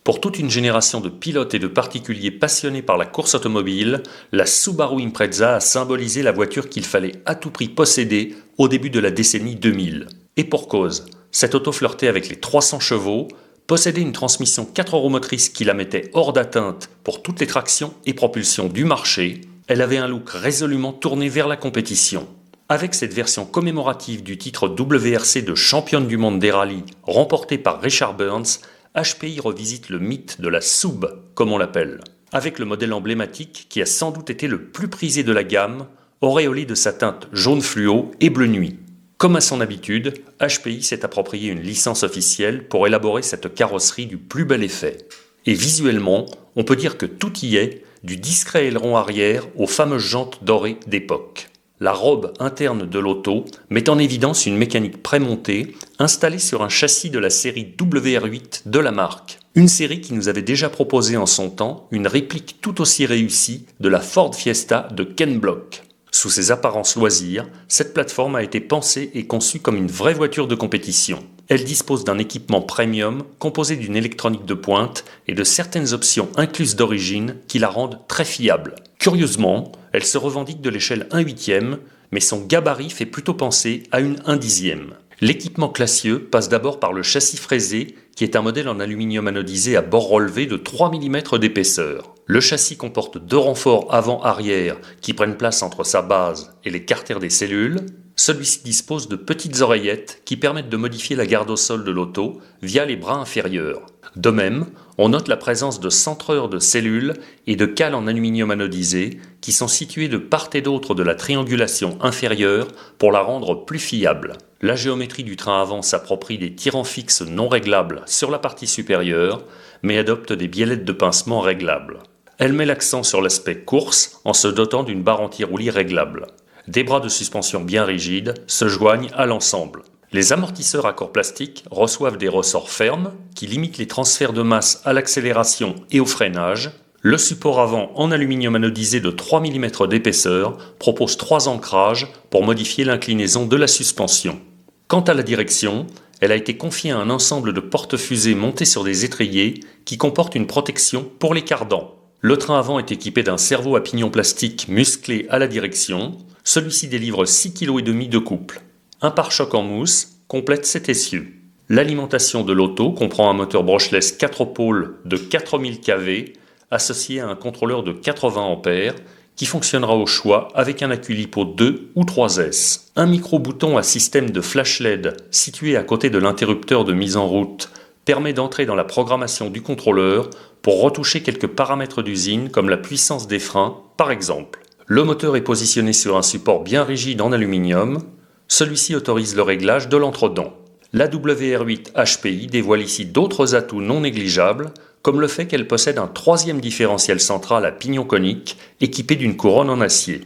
Pour toute une génération de pilotes et de particuliers passionnés par la course automobile, la Subaru Impreza a symbolisé la voiture qu'il fallait à tout prix posséder au début de la décennie 2000. Et pour cause, cette auto flirtait avec les 300 chevaux, possédait une transmission 4 roues motrices qui la mettait hors d'atteinte pour toutes les tractions et propulsions du marché, elle avait un look résolument tourné vers la compétition. Avec cette version commémorative du titre WRC de championne du monde des rallyes remporté par Richard Burns, HPI revisite le mythe de la Sub, comme on l'appelle, avec le modèle emblématique qui a sans doute été le plus prisé de la gamme, auréolé de sa teinte jaune fluo et bleu nuit. Comme à son habitude, HPI s'est approprié une licence officielle pour élaborer cette carrosserie du plus bel effet. Et visuellement, on peut dire que tout y est, du discret aileron arrière aux fameuses jantes dorées d'époque. La robe interne de l'auto met en évidence une mécanique prémontée installée sur un châssis de la série WR8 de la marque. Une série qui nous avait déjà proposé en son temps une réplique tout aussi réussie de la Ford Fiesta de Ken Block. Sous ses apparences loisirs, cette plateforme a été pensée et conçue comme une vraie voiture de compétition. Elle dispose d'un équipement premium composé d'une électronique de pointe et de certaines options incluses d'origine qui la rendent très fiable. Curieusement, elle se revendique de l'échelle 1/8, mais son gabarit fait plutôt penser à une 1/10. L'équipement classieux passe d'abord par le châssis fraisé, qui est un modèle en aluminium anodisé à bord relevé de 3 mm d'épaisseur. Le châssis comporte 2 renforts avant-arrière qui prennent place entre sa base et les carters des cellules. Celui-ci dispose de petites oreillettes qui permettent de modifier la garde au sol de l'auto via les bras inférieurs. De même, on note la présence de centreurs de cellules et de cales en aluminium anodisé qui sont situées de part et d'autre de la triangulation inférieure pour la rendre plus fiable. La géométrie du train avant s'approprie des tirants fixes non réglables sur la partie supérieure, mais adopte des biellettes de pincement réglables. Elle met l'accent sur l'aspect course en se dotant d'une barre anti-roulis réglable. Des bras de suspension bien rigides se joignent à l'ensemble. Les amortisseurs à corps plastique reçoivent des ressorts fermes qui limitent les transferts de masse à l'accélération et au freinage. Le support avant en aluminium anodisé de 3 mm d'épaisseur propose 3 ancrages pour modifier l'inclinaison de la suspension. Quant à la direction, elle a été confiée à un ensemble de porte-fusées montés sur des étriers qui comportent une protection pour les cardans. Le train avant est équipé d'un cerveau à pignon plastique musclé à la direction. Celui-ci délivre 6,5 kg de couple. Un pare-choc en mousse complète cet essieu. L'alimentation de l'auto comprend un moteur brushless 4 pôles de 4000 kV associé à un contrôleur de 80 A qui fonctionnera au choix avec un accu LiPo 2 ou 3S. Un micro-bouton à système de flash LED situé à côté de l'interrupteur de mise en route permet d'entrer dans la programmation du contrôleur pour retoucher quelques paramètres d'usine comme la puissance des freins par exemple. Le moteur est positionné sur un support bien rigide en aluminium. Celui-ci autorise le réglage de l'entredent. La WR8 HPI dévoile ici d'autres atouts non négligeables, comme le fait qu'elle possède un 3e différentiel central à pignon conique équipé d'une couronne en acier.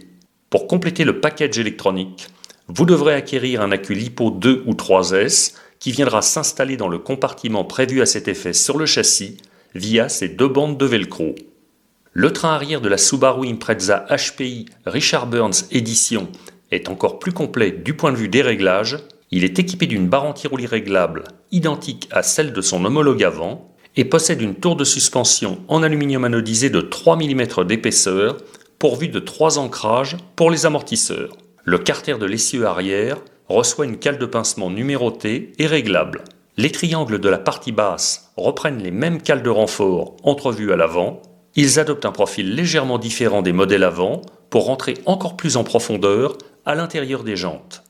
Pour compléter le package électronique, vous devrez acquérir un accu LiPo 2 ou 3S qui viendra s'installer dans le compartiment prévu à cet effet sur le châssis via ces 2 bandes de velcro. Le train arrière de la Subaru Impreza HPI Richard Burns Edition est encore plus complet du point de vue des réglages. Il est équipé d'une barre anti-roulis réglable identique à celle de son homologue avant et possède une tour de suspension en aluminium anodisé de 3 mm d'épaisseur pourvue de 3 ancrages pour les amortisseurs. Le carter de l'essieu arrière reçoit une cale de pincement numérotée et réglable. Les triangles de la partie basse reprennent les mêmes cales de renfort entrevues à l'avant. Ils adoptent un profil légèrement différent des modèles avant pour rentrer encore plus en profondeur à l'intérieur des jantes.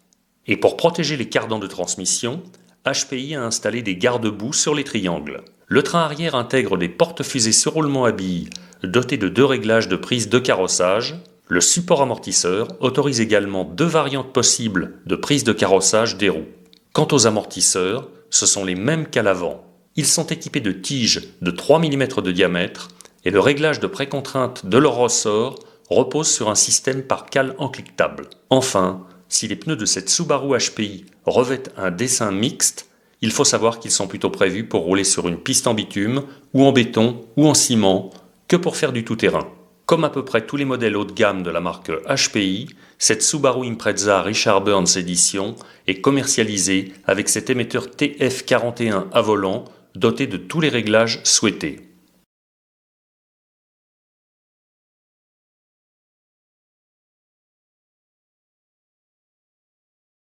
Et pour protéger les cardans de transmission, HPI a installé des garde-boue sur les triangles. Le train arrière intègre des porte-fusées sur roulement à billes dotés de 2 réglages de prise de carrossage. Le support amortisseur autorise également 2 variantes possibles de prise de carrossage des roues. Quant aux amortisseurs, ce sont les mêmes qu'à l'avant. Ils sont équipés de tiges de 3 mm de diamètre et le réglage de précontrainte de leur ressort repose sur un système par cale encliquetable. Enfin, si les pneus de cette Subaru HPI revêtent un dessin mixte, il faut savoir qu'ils sont plutôt prévus pour rouler sur une piste en bitume, ou en béton, ou en ciment, que pour faire du tout-terrain. Comme à peu près tous les modèles haut de gamme de la marque HPI, cette Subaru Impreza Richard Burns Edition est commercialisée avec cet émetteur TF41 à volant doté de tous les réglages souhaités.